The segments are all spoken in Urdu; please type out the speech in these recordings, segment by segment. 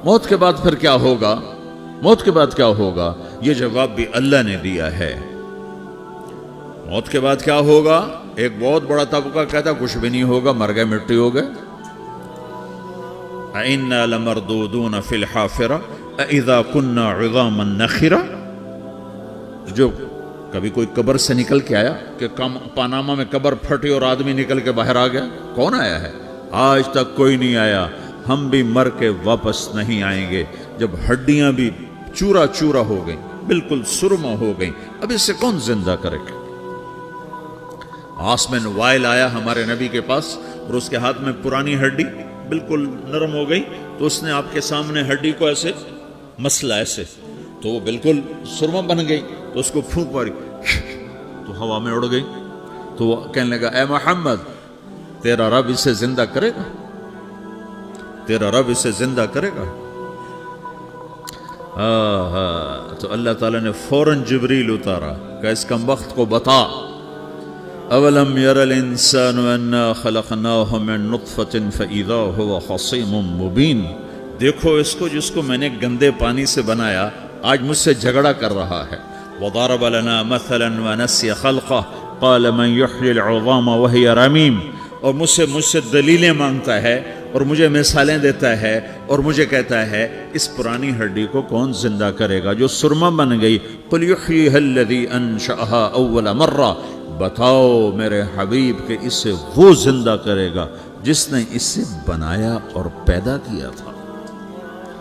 موت کے بعد پھر کیا ہوگا؟ موت کے بعد کیا ہوگا؟ یہ جواب بھی اللہ نے دیا ہے۔ موت کے بعد کیا ہوگا؟ ایک بہت بڑا طبقہ کہتا کچھ بھی نہیں ہوگا، مر گئے، مٹی ہو گئے۔ اِنَّا لَمَرْدُودُونَ فِي الْحَافِرَةِ اِذَا كُنَّا عِظَامًا نَخِرَةً۔ جو کبھی کوئی قبر سے نکل کے آیا کہ پاناما میں قبر پھٹی اور آدمی نکل کے باہر آ گیا؟ کون آیا ہے؟ آج تک کوئی نہیں آیا۔ ہم بھی مر کے واپس نہیں آئیں گے۔ جب ہڈیاں بھی چورا چورا ہو گئیں، بالکل سرما ہو گئیں، اب اس سے کون زندہ کرے گا؟ آسمن وائل آیا ہمارے نبی کے پاس اور اس کے ہاتھ میں پرانی ہڈی بالکل نرم ہو گئی، تو اس نے آپ کے سامنے ہڈی کو ایسے مسلا، ایسے، تو وہ بالکل سرما بن گئی، تو اس کو پھونک ماری تو ہوا میں اڑ گئی۔ تو وہ کہنے لگا اے محمد، تیرا رب اسے زندہ کرے گا؟ تیرا رب اسے زندہ کرے گا؟ تو اللہ تعالیٰ نے فوراً جبریل اتارا کہ اس کمبخت کو بتا، اولم یر الانسان انا خلقناہ من نطفة فاذا هو خصیم مبین۔ دیکھو اس کو جس کو میں نے گندے پانی سے بنایا، آج مجھ سے جھگڑا کر رہا ہے۔ وضرب لنا مثلا ونسی خلقہ قال من یحیی العظام وہی رمیم۔ اور مجھ سے دلیلیں مانگتا ہے اور مجھے مثالیں دیتا ہے اور مجھے کہتا ہے اس پرانی ہڈی کو کون زندہ کرے گا جو سرما بن گئی؟ قل یحییھا الذی انشأھا اول مرہ۔ بتاؤ میرے حبیب کہ اسے وہ زندہ کرے گا جس نے اسے بنایا اور پیدا کیا تھا۔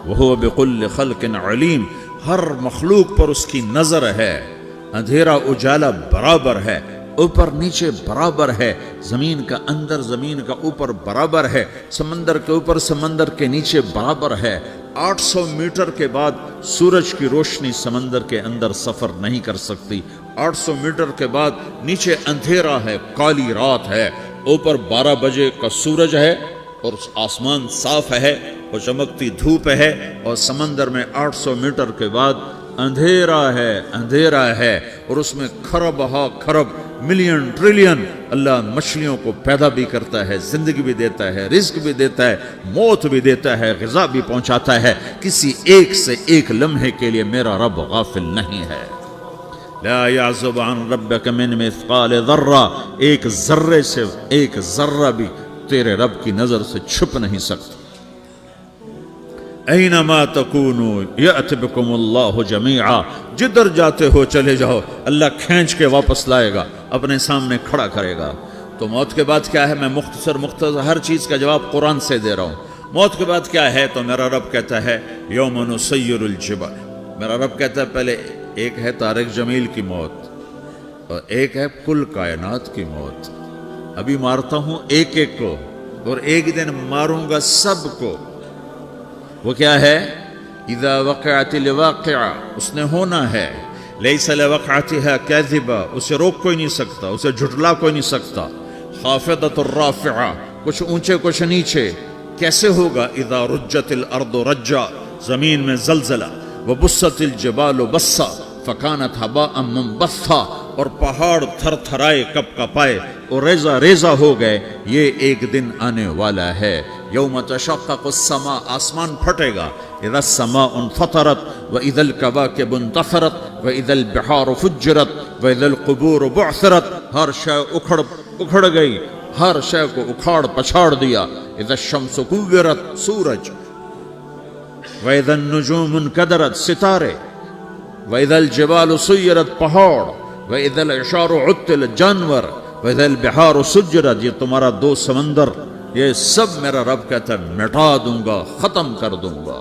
وہو بکل خلق علیم۔ ہر مخلوق پر اس کی نظر ہے، اندھیرا اجالا برابر ہے، اوپر نیچے برابر ہے، زمین کا اندر زمین کا اوپر برابر ہے، سمندر کے اوپر سمندر کے نیچے برابر ہے۔ 800 میٹر کے بعد سورج کی روشنی سمندر کے اندر سفر نہیں کر سکتی۔ 800 میٹر کے بعد نیچے اندھیرا ہے، کالی رات ہے، اوپر 12 بجے کا سورج ہے اور آسمان صاف ہے اور چمکتی دھوپ ہے، اور سمندر میں 800 میٹر کے بعد اندھیرا ہے اور اس میں کھرب ہا کھرب ملین ٹریلین اللہ مچھلیوں کو پیدا بھی کرتا ہے، زندگی بھی دیتا ہے، رزق بھی دیتا ہے، موت بھی دیتا ہے، غذا بھی پہنچاتا ہے۔ کسی ایک سے ایک لمحے کے لیے میرا رب غافل نہیں ہے۔ لا يعزب عن ربك من مثقال ذرہ، ایک ذرے سے ایک ذرہ بھی تیرے رب کی نظر سے چھپ نہیں سکتا۔ اینما تکونوا یأت بکم اللہ جمیعا، جدھر جاتے ہو چلے جاؤ، اللہ کھینچ کے واپس لائے گا، اپنے سامنے کھڑا کرے گا۔ تو موت کے بعد کیا ہے؟ میں مختصر ہر چیز کا جواب قرآن سے دے رہا ہوں۔ موت کے بعد کیا ہے؟ تو میرا رب کہتا ہے یوم نسیر الجبال۔ میرا رب کہتا ہے پہلے ایک ہے طارق جمیل کی موت اور ایک ہے کل کائنات کی موت۔ ابھی مارتا ہوں ایک ایک کو اور ایک دن ماروں گا سب کو۔ وہ کیا ہے؟ اذا وقعت الواقعہ، اس نے ہونا ہے۔ لیس لوقعتها کاذبہ، اسے روک کوئی نہیں سکتا، اسے جھٹلا کوئی نہیں سکتا۔ خافضۃ الرافعہ، کچھ اونچے کچھ نیچے۔ کیسے ہوگا؟ اذا رجت الارض رجا، زمین میں زلزلہ۔ وبست الجبال بسا فکانت ہباء منبثا، اور پہاڑ تھر تھرائے کپ کپائے اور ریزہ ریزہ ہو گئے۔ یہ ایک دن آنے والا ہے۔ یوم تشقق السماء، آسمان پھٹے گا۔ اذا السماء انفطرت واذا الكواكب انتثرت واذا البحار فجرت واذا القبور بعثرت، ہر شے اکھڑ گئی، ہر شے کو اکھاڑ پچھاڑ دیا۔ اذا الشمس كورت، سورج۔ وَإِذَا النُّجُومُ انْكَدَرَتْ، ستارے۔ وَإِذَا الْجِبَالُ سُيِّرَتْ، پہاڑ۔ وَإِذَا الْعِشَارُ عُطِّلَتْ، جانور۔ وَإِذَا الْبِحَارُ سُجِّرَتْ، یہ تمہارا دو سمندر، یہ سب میرا رب کہتا ہے مٹا دوں گا، ختم کر دوں گا،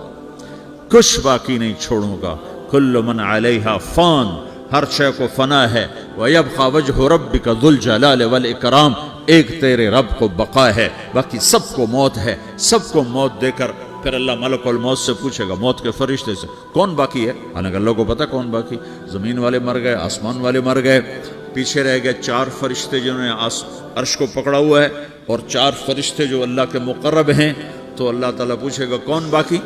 کچھ باقی نہیں چھوڑوں گا۔ كُلُّ مَنْ عَلَيْهَا فان، ہر شے کو فنا ہے۔ وَيَبْقَى وَجْهُ رَبِّكَ ذُو الْجَلَالِ وَالْإِكْرَامِ، ایک تیرے رب کو بقا ہے، باقی سب کو موت ہے۔ سب کو موت دے کر پھر اللہ ملک الموت سے پوچھے گا، موت کے فرشتے سے، کون باقی ہے؟ حالانکہ اللہ کو پتا کون باقی۔ زمین والے مر گئے، آسمان والے مر گئے، پیچھے رہ گئے 4 فرشتے جنہوں نے عرش کو پکڑا ہوا ہے، اور 4 فرشتے جو اللہ کے مقرب ہیں۔ تو اللہ تعالیٰ پوچھے گا کون باقی؟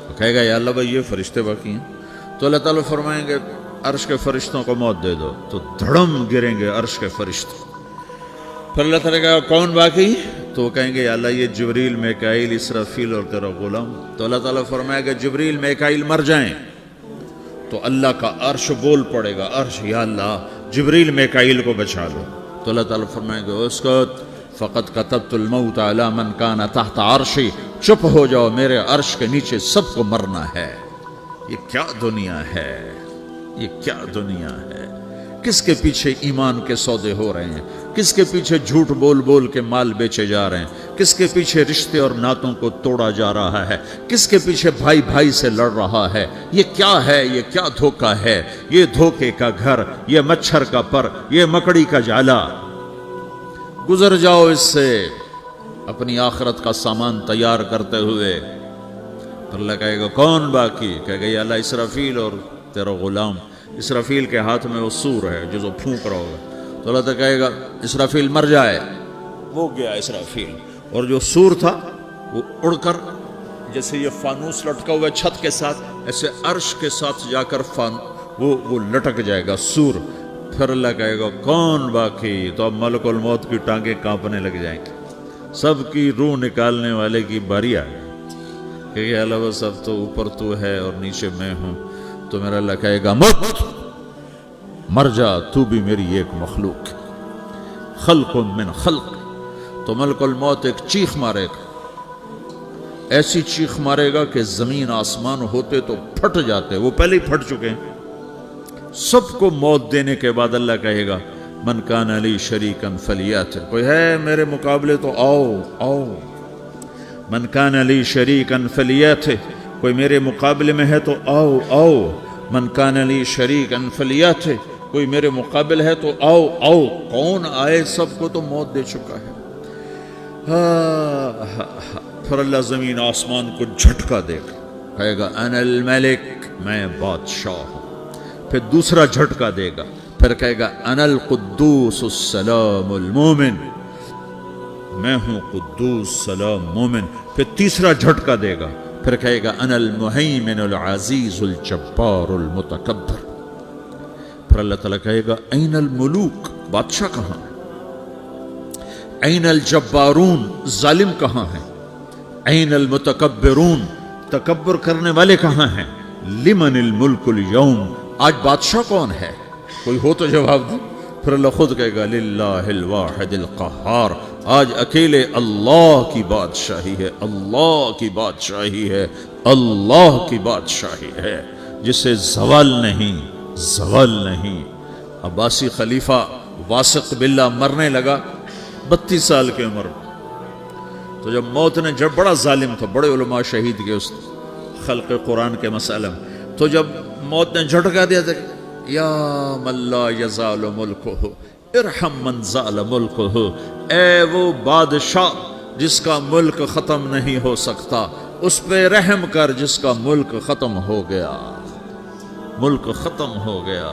تو کہے گا یا اللہ بھائی یہ فرشتے باقی ہیں۔ تو اللہ تعالیٰ فرمائیں گے عرش کے فرشتوں کو موت دے دو، تو دھڑم گریں گے عرش کے فرشتے۔ پھر اللہ تعالیٰ کہا کون باقی؟ تو تو وہ کہیں گے یا اللہ یہ جبریل میکائیل اسرافیل اور تیرا غلام. تو اللہ تعالیٰ فرمائے گا جبریل میکائیل مر جائیں تو اللہ کا عرش بول پڑے گا, عرش یا اللہ جبریل میکائیل کو بچا لو. تو اللہ تعالیٰ فرمائے گا اسکت فقط کتبت الموت علی من کان تحت عرشی, چپ ہو جاؤ میرے عرش کے نیچے سب کو مرنا ہے. یہ کیا دنیا ہے, یہ کیا دنیا ہے. کس کے پیچھے ایمان کے سودے ہو رہے ہیں, کس کے پیچھے جھوٹ بول بول کے مال بیچے جا رہے ہیں, کس کے پیچھے رشتے اور ناتوں کو توڑا جا رہا ہے, کس کے پیچھے بھائی بھائی سے لڑ رہا ہے. یہ کیا ہے, یہ کیا دھوکہ ہے, یہ دھوکے کا گھر, یہ مچھر کا پر, یہ مکڑی کا جالا. گزر جاؤ اس سے اپنی آخرت کا سامان تیار کرتے ہوئے. اللہ کہے گا کون باقی, کہے گا یا اللہ اسرافیل اور تیرا غلام. اسرافیل کے ہاتھ میں وہ سور ہے جو پھونک رہا ہوگا. تو اللہ تعالیٰ کہے گا اسرافیل مر جائے, وہ گیا اسرافیل. اور جو سور تھا وہ اڑ کر جیسے یہ فانوس لٹکا ہوا چھت کے ساتھ ایسے عرش کے ساتھ جا کر وہ لٹک جائے گا سور. پھر اللہ کہے گا کون باقی. تو اب ملک الموت کی ٹانگیں کانپنے لگ جائیں گی, سب کی روح نکالنے والے کی باری آ گئی کہ اللہ وہ سب تو اوپر تو ہے اور نیچے میں ہوں. تو میرا اللہ کہے گا مت, مر جا, تو بھی میری ایک مخلوق, خلق من خلق. تو ملک الموت ایک چیخ مارے گا, ایسی چیخ مارے گا کہ زمین آسمان ہوتے تو پھٹ جاتے, وہ پہلے ہی پھٹ چکے ہیں. سب کو موت دینے کے بعد اللہ کہے گا من کان علی شریکن فلیات, کوئی ہے میرے مقابلے تو آؤ آؤ. من کان علی شریکن فلیات, کوئی میرے مقابلے میں ہے تو آؤ آؤ. من کان علی شریکن فلیات, کوئی میرے مقابل ہے تو آؤ آؤ. کون آئے, سب کو تو موت دے چکا ہے. پھر اللہ زمین آسمان کو جھٹکا دے گا, کہے گا انا الملک, میں بادشاہ ہوں. پھر دوسرا جھٹکا دے گا, پھر کہے گا انا القدوس السلام المومن, میں ہوں قدوس سلام مومن. پھر تیسرا جھٹکا دے گا, پھر کہے گا انا المہیمن العزیز الجبار المتکبر. پھر اللہ تعالیٰ کہے گا این الملوک, بادشاہ کہاں ہے؟ این الجبارون, ظالم کہاں ہیں؟ این المتکبرون, تکبر کرنے والے کہاں ہیں؟ لمن الملک اليوم, آج بادشاہ کون ہے؟ کوئی ہو تو جواب دے. پھر اللہ خود کہے گا للہ الواحد القہار, آج اکیلے اللہ کی بادشاہی ہے, اللہ کی بادشاہی ہے, اللہ کی بادشاہی ہے جسے زوال نہیں, زوال نہیں. عباسی خلیفہ واثق باللہ مرنے لگا 32 سال کی عمر میں. تو جب موت نے, جب بڑا ظالم تھا, بڑے علماء شہید کے اس خلق قرآن کے مسئلہ میں, تو جب موت نے جھٹکا دیا تھا یا من لا یزال ملکہ ارحم من زال ملکہ, اے وہ بادشاہ جس کا ملک ختم نہیں ہو سکتا, اس پہ رحم کر جس کا ملک ختم ہو گیا, ملک ختم ہو گیا.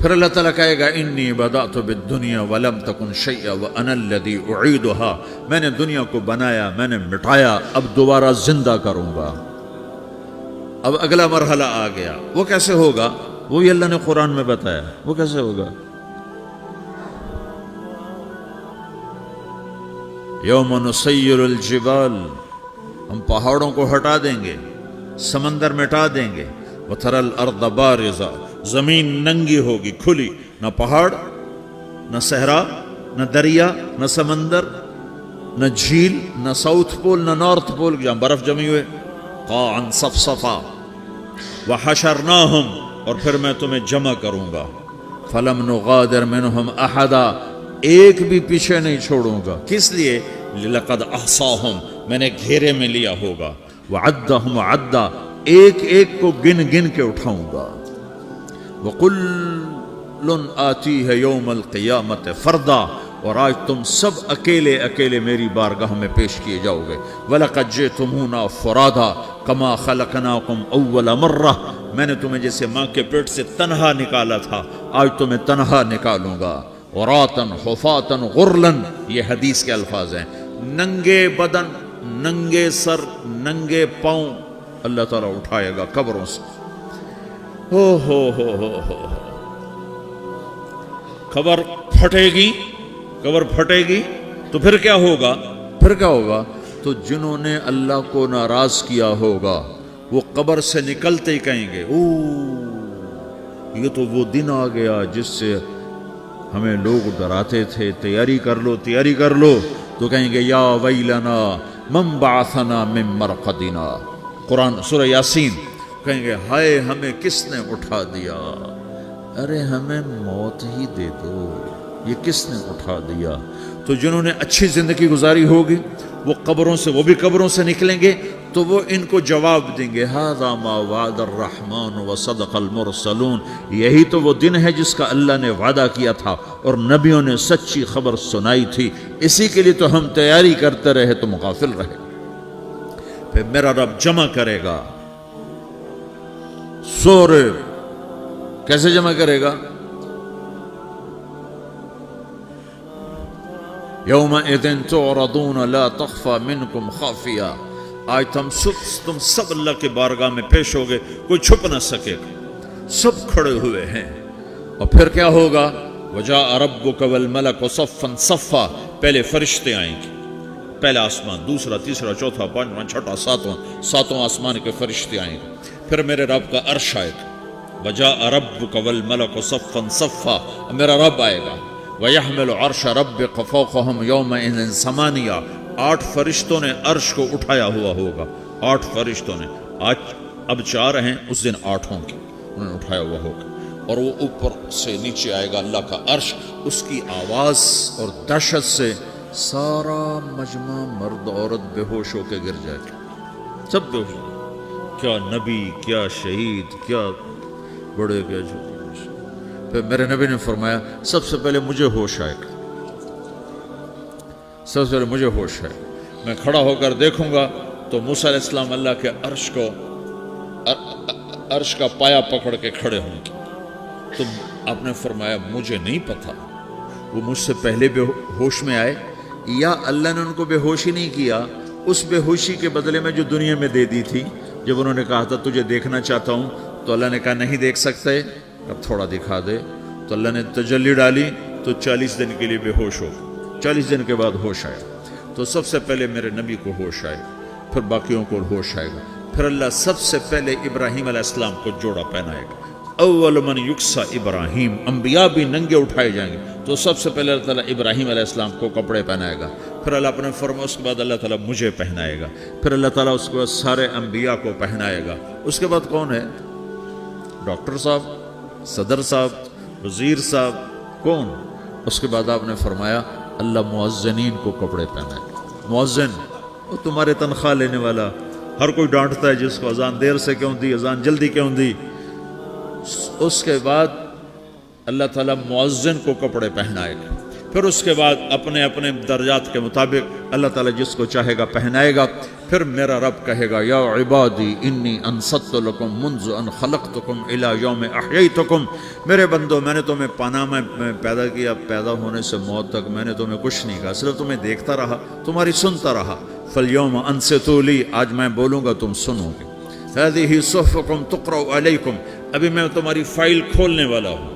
پھر اللہ تعالیٰ کہے گا انی بدأت بالدنیا ولم تکن شیئا وانا الذی اعیدها, میں نے دنیا کو بنایا, میں نے مٹایا, اب دوبارہ زندہ کروں گا. اب اگلا مرحلہ آ گیا, وہ کیسے ہوگا؟ وہی اللہ نے قرآن میں بتایا. وہ کیسے ہوگا؟ یوم نسیر الجبال, ہم پہاڑوں کو ہٹا دیں گے, سمندر مٹا دیں گے. وتری الارض بارزہ, زمین ننگی ہوگی, کھلی, نہ پہاڑ, نہ صحرا, نہ دریا, نہ سمندر, نہ جھیل, نہ ساؤتھ پول, نہ نارتھ پول جہاں برف جمی ہوئے. قاعا صفصفا وحشرناہم, اور پھر میں تمہیں جمع کروں گا. فلم نغادر منہم احدا, ایک بھی پیچھے نہیں چھوڑوں گا. کس لیے؟ لقد احصاہم, میں نے گھیرے میں لیا ہوگا. وعدہم عدا, ایک ایک کو گن گن کے اٹھاؤں گا. وَقُلٌ آتِيهَ يَوْمَ الْقِيَامَةِ فَرْدًا, اور آج تم سب اکیلے اکیلے میری بارگاہ میں پیش کیے جاؤ گے. وَلَقَدْ جِئْتُمُونَا فُرَادًا كَمَا خَلَقْنَاكُمْ أَوَّلَ مَرَّةٍ, میں نے تمہیں جیسے ماں کے پیٹ سے تنہا نکالا تھا, آج تمہیں تنہا نکالوں گا. عُرَاةً حُفَاةً غُرْلًا, یہ حدیث کے الفاظ ہیں. ننگے بدن, ننگے سر, ننگے پاؤں اللہ تعالیٰ اٹھائے گا قبروں سے. ہو قبر پھٹے گی تو پھر کیا ہوگا؟ تو جنہوں نے اللہ کو ناراض کیا ہوگا وہ قبر سے نکلتے ہی کہیں گے او یہ تو وہ دن آ گیا جس سے ہمیں لوگ ڈراتے تھے، تیاری کر لو، تو کہیں گے یا ویلنا من بعثنا من مرقدنا، قرآن سورہ یاسین، کہیں گے ہائے ہمیں کس نے اٹھا دیا، ارے ہمیں موت ہی دے دو، یہ کس نے اٹھا دیا؟ تو جنہوں نے اچھی زندگی گزاری ہوگی وہ بھی قبروں سے نکلیں گے تو وہ ان کو جواب دیں گے ھذا ما وعد الرحمن وصدق المرسلون، یہی تو وہ دن ہے جس کا اللہ نے وعدہ کیا تھا اور نبیوں نے سچی خبر سنائی تھی، اسی کے لیے تو ہم تیاری کرتے رہے تو مغافل رہے۔ پھر میرا رب جمع کرے گا سورے، کیسے جمع کرے گا؟ یومئذ تعرضون لا تخفى منکم خافیہ، آج تم سب اللہ کے بارگاہ میں پیش ہوگے، کوئی چھپ نہ سکے گا، سب کھڑے ہوئے ہیں۔ اور پھر کیا ہوگا؟ وجاء ربک والملک صفا صفا، پہلے فرشتے آئیں گے، پہلا آسمان، دوسرا، تیسرا، چوتھا، پانچواں، چھٹا، ساتواں آسمان کے فرشتے آئیں گے، پھر میرے رب کا عرش آئے گا، وجاء ربک والملک صفا صفا، میرا رب آئے گا، وَيَحْمِلُ عَرْشَ رَبِّكَ فَوْقَهُمْ يَوْمَئِذٍ ثَمَانِيَةٌ، 8 فرشتوں نے عرش کو اٹھایا ہوا ہوگا، 8 فرشتوں نے، آج اب 4 ہیں، اس دن 8 ہوں گے، انہوں نے اٹھایا ہوا ہوگا، اور وہ اوپر سے نیچے آئے گا اللہ کا عرش، اس کی آواز اور دہشت سے سارا مجمع مرد عورت بے ہوش ہو کے گر جائے گا، سب بے ہوش، کیا نبی، کیا شہید، کیا بڑے، کیا چھوٹے۔ پھر میرے نبی نے فرمایا سب سے پہلے مجھے ہوش آئے گا، سب سے پہلے مجھے ہوش ہے، میں کھڑا ہو کر دیکھوں گا تو موسیٰ علیہ السلام اللہ کے عرش کا پایا پکڑ کے کھڑے ہوں گے۔ تو آپ نے فرمایا مجھے نہیں پتا وہ مجھ سے پہلے بے ہوش میں آئے یا اللہ نے ان کو بے ہوشی نہیں کیا، اس بے ہوشی کے بدلے میں جو دنیا میں دے دی تھی، جب انہوں نے کہا تھا تجھے دیکھنا چاہتا ہوں تو اللہ نے کہا نہیں دیکھ سکتے، اب تھوڑا دکھا دے، تو اللہ نے تجلی ڈالی تو 40 دن کے لیے بے ہوش ہو، 40 دن کے بعد ہوش آیا۔ تو سب سے پہلے میرے نبی کو ہوش آئے، پھر باقیوں کو ہوش آئے گا، پھر اللہ سب سے پہلے ابراہیم علیہ السلام کو جوڑا پہنائے گا، اول من یکسا ابراہیم، انبیاء بھی ننگے اٹھائے جائیں گے، تو سب سے پہلے اللہ تعالیٰ ابراہیم علیہ السلام کو کپڑے پہنائے گا، پھر اللہ اپنے فرما، اس کے بعد اللہ تعالیٰ مجھے پہنائے گا، پھر اللہ تعالیٰ اس کے بعد سارے انبیاء کو پہنائے گا۔ اس کے بعد کون ہے؟ ڈاکٹر صاحب، صدر صاحب، وزیر صاحب، کون؟ اس کے بعد آپ نے فرمایا اللہ مؤذنین کو کپڑے پہنائے گا۔ مؤذن وہ تمہارے تنخواہ لینے والا، ہر کوئی ڈانٹتا ہے جس کو اذان دیر سے کیوں دی، اذان جلدی کیوں دی۔ اس کے بعد اللہ تعالیٰ مؤذن کو کپڑے پہنائے گا، پھر اس کے بعد اپنے اپنے درجات کے مطابق اللہ تعالیٰ جس کو چاہے گا پہنائے گا۔ پھر میرا رب کہے گا یا عبادی انی انصت لکم منذ ان خلقتکم الی یوم احییتکم، میرے بندو میں نے تمہیں پاناما میں پیدا کیا، پیدا ہونے سے موت تک میں نے تمہیں کچھ نہیں کہا، صرف تمہیں دیکھتا رہا، تمہاری سنتا رہا، فالیوم انصتوا لی، آج میں بولوں گا تم سنو گے، ہذہ صحفکم تقرأ علیکم، ابھی میں تمہاری فائل کھولنے والا ہوں،